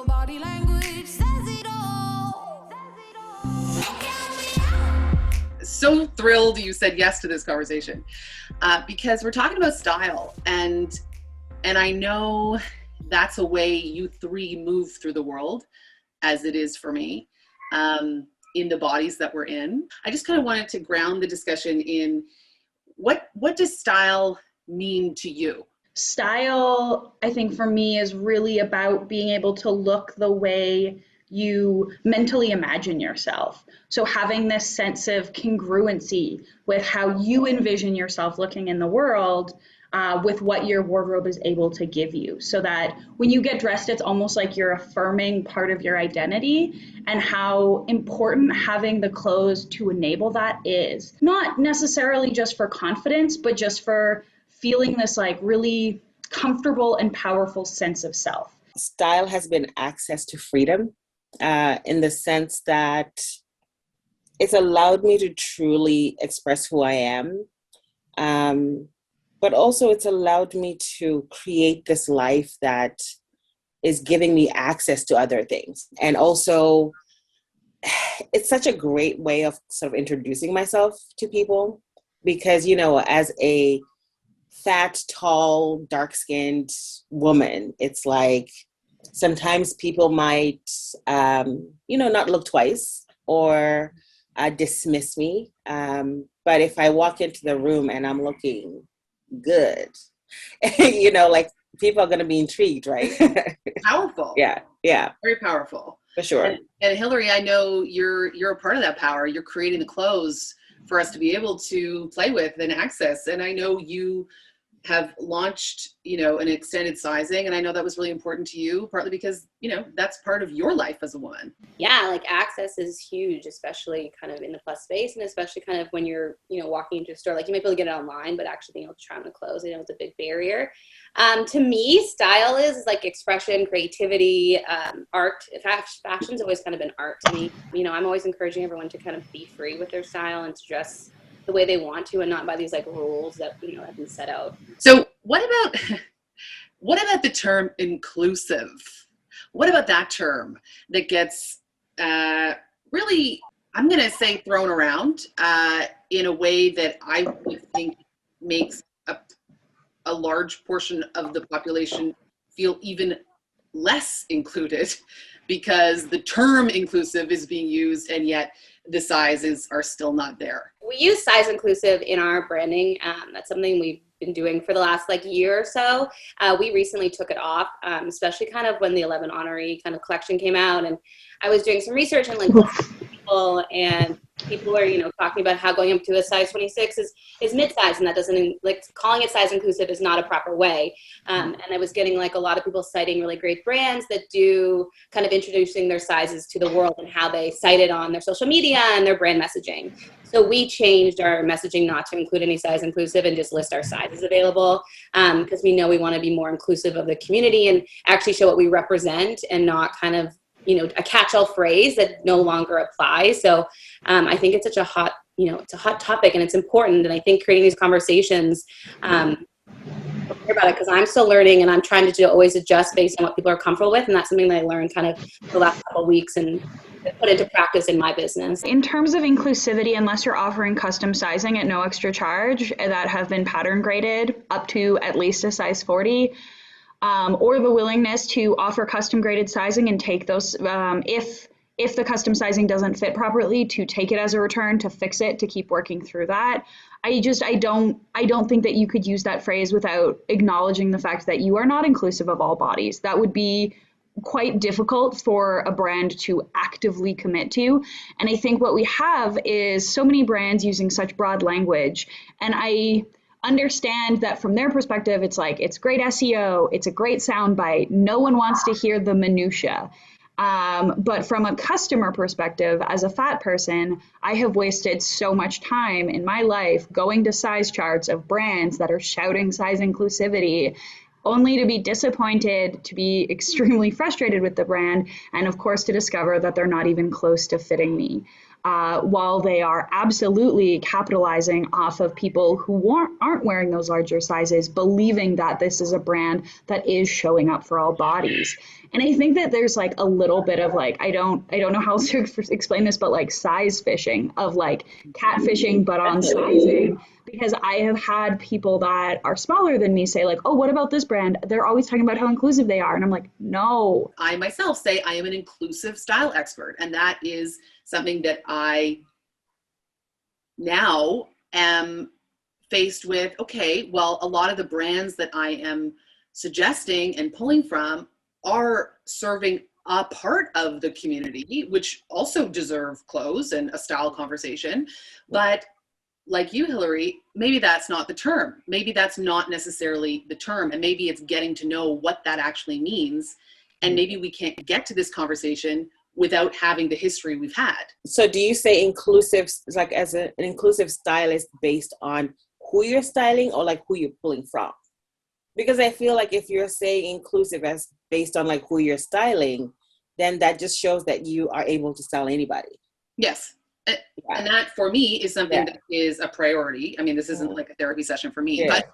body language says it all. So thrilled you said yes to this conversation because we're talking about style, and I know that's a way you three move through the world, as it is for me, in the bodies that we're in. I just kind of wanted to ground the discussion in what does style mean to you? Style, I think for me, is really about being able to look the way you mentally imagine yourself. So having this sense of congruency with how you envision yourself looking in the world, with what your wardrobe is able to give you, so that when you get dressed, it's almost like you're affirming part of your identity, and how important having the clothes to enable that is. Not necessarily just for confidence, but just for feeling this like really comfortable and powerful sense of self. Style has been access to freedom, in the sense that it's allowed me to truly express who I am. But also it's allowed me to create this life that is giving me access to other things. And also it's such a great way of sort of introducing myself to people, because, you know, as a fat, tall, dark-skinned woman, it's like sometimes people might, not look twice or dismiss me. But if I walk into the room and I'm looking good, like people are going to be intrigued, right? Powerful. Yeah. Very powerful. For sure. And Hillary, I know you're a part of that power. You're creating the clothes for us to be able to play with and access. And I know you have launched, an extended sizing. And I know that was really important to you, partly because, that's part of your life as a woman. Yeah, like access is huge, especially kind of in the plus space, and especially kind of when you're, walking into a store. Like you might be able to get it online, but actually being able to try on the clothes, it's a big barrier. To me, style is like expression, creativity, art. Fashion's always kind of been art to me. I'm always encouraging everyone to kind of be free with their style and to dress the way they want to, and not by these like rules that have been set out. So what about the term inclusive? What about that term that gets really, I'm going to say, thrown around in a way that I would think makes a large portion of the population feel even less included, because the term inclusive is being used and yet the sizes are still not there. We use size inclusive in our branding. That's something we've been doing for the last year or so. We recently took it off, especially kind of when the 11 honoree kind of collection came out, and I was doing some research and people, and people are talking about how going up to a size 26 is mid-size, and that doesn't, calling it size inclusive is not a proper way. And I was getting a lot of people citing really great brands that do kind of introducing their sizes to the world and how they cite it on their social media and their brand messaging. So we changed our messaging not to include any size inclusive and just list our sizes available, because we know we want to be more inclusive of the community and actually show what we represent, and not kind of a catch-all phrase that no longer applies. So I think it's such a hot, it's a hot topic, and it's important. And I think creating these conversations, about it, because I'm still learning and I'm trying to always adjust based on what people are comfortable with. And that's something that I learned kind of the last couple of weeks and put into practice in my business. In terms of inclusivity, unless you're offering custom sizing at no extra charge that have been pattern graded up to at least a size 40, or the willingness to offer custom graded sizing and take those, if the custom sizing doesn't fit properly, to take it as a return, to fix it, to keep working through that. I don't think that you could use that phrase without acknowledging the fact that you are not inclusive of all bodies. That would be quite difficult for a brand to actively commit to. And I think what we have is so many brands using such broad language. And I understand that from their perspective, it's it's great SEO, it's a great soundbite. No one wants to hear the minutia. But from a customer perspective, as a fat person, I have wasted so much time in my life going to size charts of brands that are shouting size inclusivity, only to be disappointed, to be extremely frustrated with the brand, and of course to discover that they're not even close to fitting me. While they are absolutely capitalizing off of people who aren't wearing those larger sizes, believing that this is a brand that is showing up for all bodies. And I think that there's like a little bit of like, I don't know how else to explain this, but like size fishing of like catfishing, but on sizing, because I have had people that are smaller than me say like, oh, what about this brand? They're always talking about how inclusive they are. And I'm like, no. I myself say I am an inclusive style expert, and that is something that I now am faced with. Okay, well, a lot of the brands that I am suggesting and pulling from are serving a part of the community, which also deserve clothes and a style conversation. But like you, Hillary, maybe that's not the term. Maybe that's not necessarily the term. And maybe it's getting to know what that actually means. And maybe we can't get to this conversation without having the history we've had. So do you say inclusive, like as an inclusive stylist based on who you're styling or like who you're pulling from? Because I feel like if you're saying inclusive as based on like who you're styling, then that just shows that you are able to style anybody. Yes. And that for me is something that is a priority. I mean, this isn't like a therapy session for me, but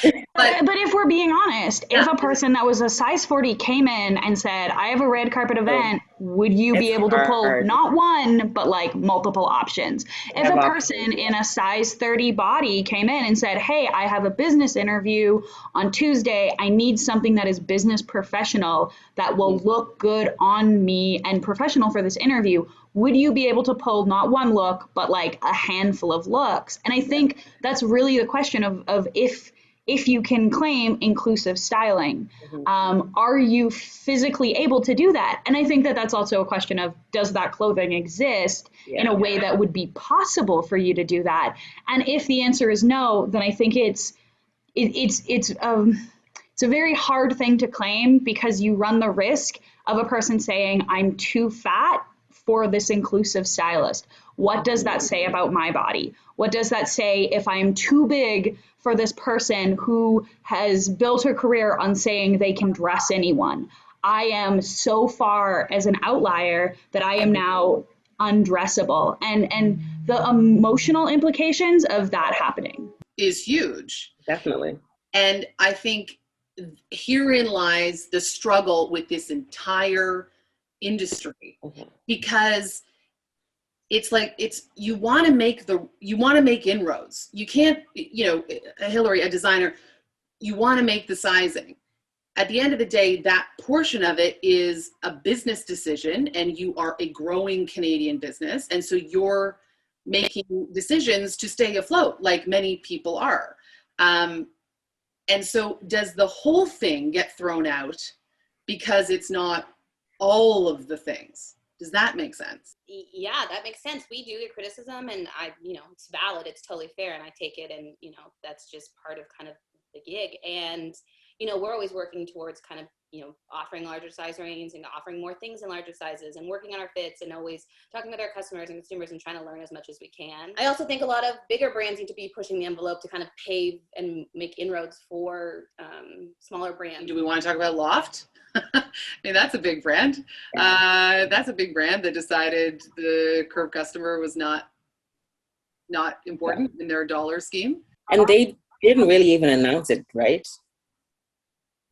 if we're being honest, if a person that was a size 40 came in and said, I have a red carpet event, would you be able to pull not one, but like multiple options? If a person in a size 30 body came in and said, hey, I have a business interview on Tuesday, I need something that is business professional that will look good on me and professional for this interview, would you be able to pull not one look, but like a handful of looks? And I think that's really the question of if you can claim inclusive styling, are you physically able to do that? And I think that that's also a question of, does that clothing exist in a way that would be possible for you to do that? And if the answer is no, then I think it's a very hard thing to claim, because you run the risk of a person saying, I'm too fat for this inclusive stylist. What does that say about my body? What does that say if I'm too big for this person who has built her career on saying they can dress anyone? I am so far as an outlier that I am now undressable. And the emotional implications of that happening is huge. Definitely. And I think herein lies the struggle with this entire industry, because it's like, you want to make inroads. You can't, Hillary, a designer, you want to make the sizing. At the end of the day, that portion of it is a business decision, and you are a growing Canadian business. And so you're making decisions to stay afloat, like many people are. And so does the whole thing get thrown out because it's not all of the things? Does that make sense? Yeah, that makes sense. We do get criticism, and it's valid. It's totally fair, and I take it, and that's just part of kind of the gig. And we're always working towards kind of offering larger size ranges and offering more things in larger sizes, and working on our fits, and always talking with our customers and consumers and trying to learn as much as we can. I also think a lot of bigger brands need to be pushing the envelope to kind of pave and make inroads for smaller brands. Do we want to talk about Loft? I mean, that's a big brand. That's a big brand that decided the curve customer was not important in their dollar scheme. And they didn't really even announce it, right?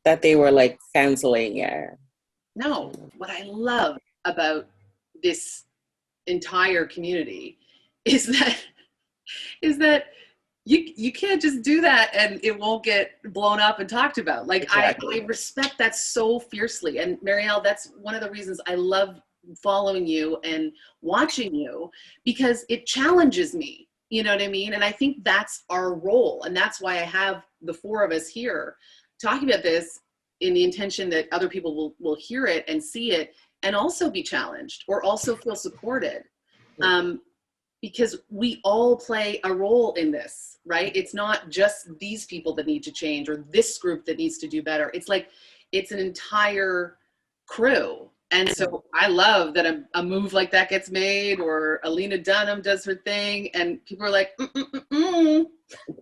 That they were like canceling. No, what I love about this entire community is that you can't just do that and it won't get blown up and talked about. Like, exactly. I respect that so fiercely. And Marielle, that's one of the reasons I love following you and watching you, because it challenges me. You know what I mean? And I think that's our role. And that's why I have the four of us here talking about this, in the intention that other people will hear it and see it and also be challenged or also feel supported. Because we all play a role in this, right? It's not just these people that need to change or this group that needs to do better. It's like, it's an entire crew. And so I love that a move like that gets made, or Alina Dunham does her thing, and people are like,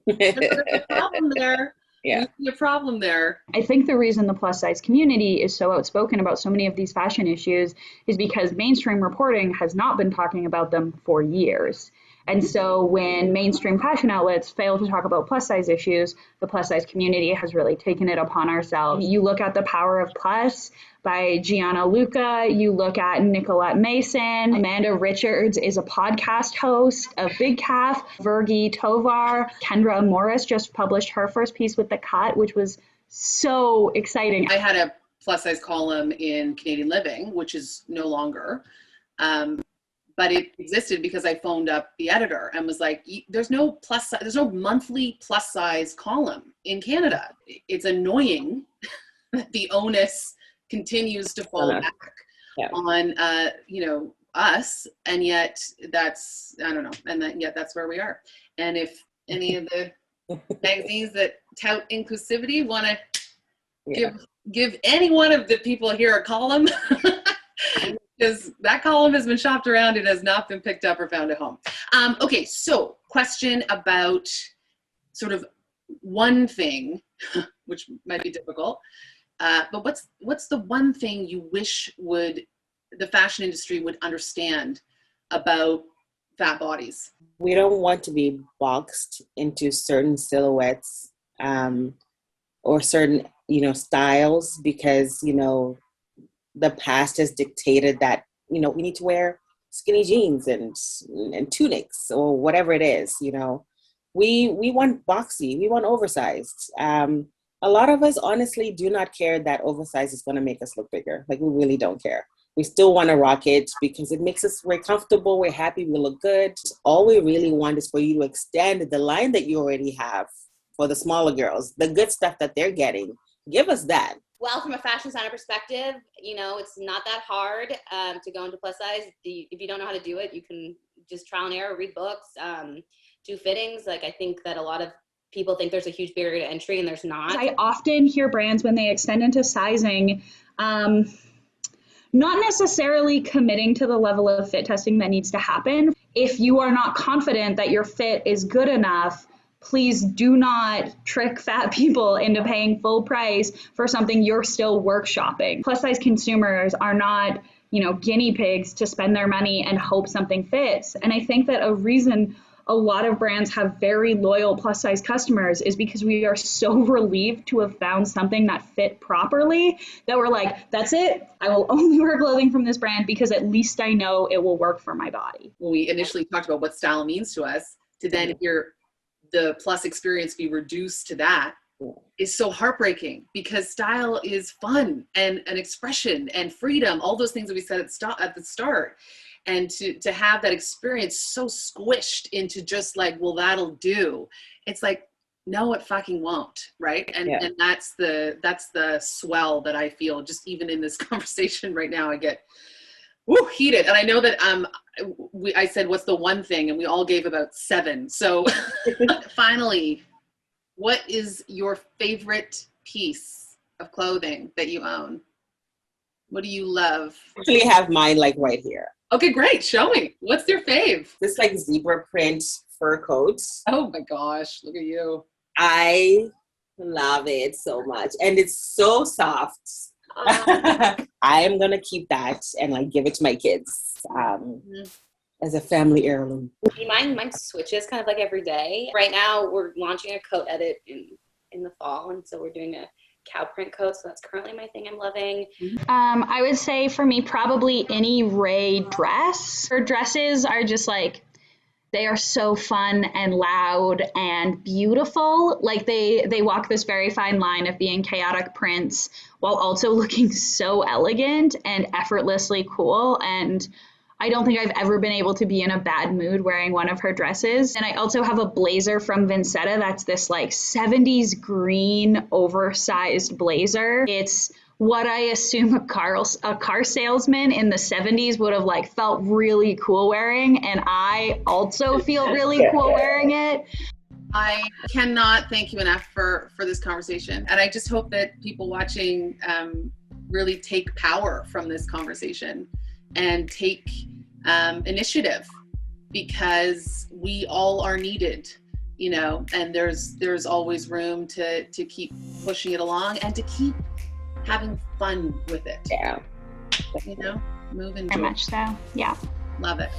There's a problem there. Yeah. We see a problem there. I think the reason the plus size community is so outspoken about so many of these fashion issues is because mainstream reporting has not been talking about them for years. And so when mainstream fashion outlets fail to talk about plus size issues, the plus size community has really taken it upon ourselves. You look at The Power of Plus by Gianna Luca, you look at Nicolette Mason, Amanda Richards is a podcast host of Big Calf, Virgie Tovar, Kendra Morris just published her first piece with The Cut, which was so exciting. I had a plus size column in Canadian Living, which is no longer, but it existed because I phoned up the editor and was like, there's no monthly plus size column in Canada. It's annoying that the onus continues to fall back on, us. And yet that's, I don't know. And yet that's where we are. And if any of the magazines that tout inclusivity want to give any one of the people here a column, because that column has been shopped around. It has not been picked up or found a home. Okay, so question about sort of one thing, which might be difficult, but what's the one thing you wish the fashion industry would understand about fat bodies? We don't want to be boxed into certain silhouettes or certain, styles because, the past has dictated that, we need to wear skinny jeans and tunics or whatever it is, We want boxy, we want oversized. A lot of us honestly do not care that oversized is going to make us look bigger. Like, we really don't care. We still want to rock it because it makes us, we're comfortable, we're happy, we look good. All we really want is for you to extend the line that you already have for the smaller girls, the good stuff that they're getting. Give us that. Well, from a fashion designer perspective, it's not that hard to go into plus size. If you don't know how to do it, you can just trial and error, read books, do fittings. Like, I think that a lot of people think there's a huge barrier to entry, and there's not. I often hear brands when they extend into sizing, not necessarily committing to the level of fit testing that needs to happen. If you are not confident that your fit is good enough, please do not trick fat people into paying full price for something you're still workshopping. Plus size consumers are not, guinea pigs to spend their money and hope something fits. And I think that a reason a lot of brands have very loyal plus size customers is because we are so relieved to have found something that fit properly that we're like, that's it. I will only wear clothing from this brand because at least I know it will work for my body. When we initially talked about what style means to us, to then hear the plus experience be reduced to that is so heartbreaking, because style is fun and an expression and freedom, all those things that we said at the start. And to have that experience so squished into just like, well, that'll do. It's like, no, it fucking won't, right? And that's the swell that I feel just even in this conversation right now. I get heated. And I know that I said, what's the one thing? And we all gave about 7. So finally, what is your favorite piece of clothing that you own? What do you love? I actually have mine like right here. Okay, great. Show me. What's your fave? This like zebra print fur coat. Oh my gosh, look at you. I love it so much. And it's so soft. I'm going to keep that and like give it to my kids as a family heirloom. Mine switches kind of like every day. Right now we're launching a coat edit in the fall. And so we're doing a cow print coat, so that's currently my thing I'm loving. I would say for me, probably any Ray dress. Her dresses are just like, they are so fun and loud and beautiful. Like they walk this very fine line of being chaotic prints while also looking so elegant and effortlessly cool. And I don't think I've ever been able to be in a bad mood wearing one of her dresses. And I also have a blazer from Vincetta that's this like 70s green oversized blazer. It's what I assume a car salesman in the 70s would have like felt really cool wearing. And I also feel really cool wearing it. I cannot thank you enough for this conversation. And I just hope that people watching really take power from this conversation and take initiative, because we all are needed, and there's always room to keep pushing it along and to keep having fun with it. Yeah. Move and Very much so. Yeah. Love it.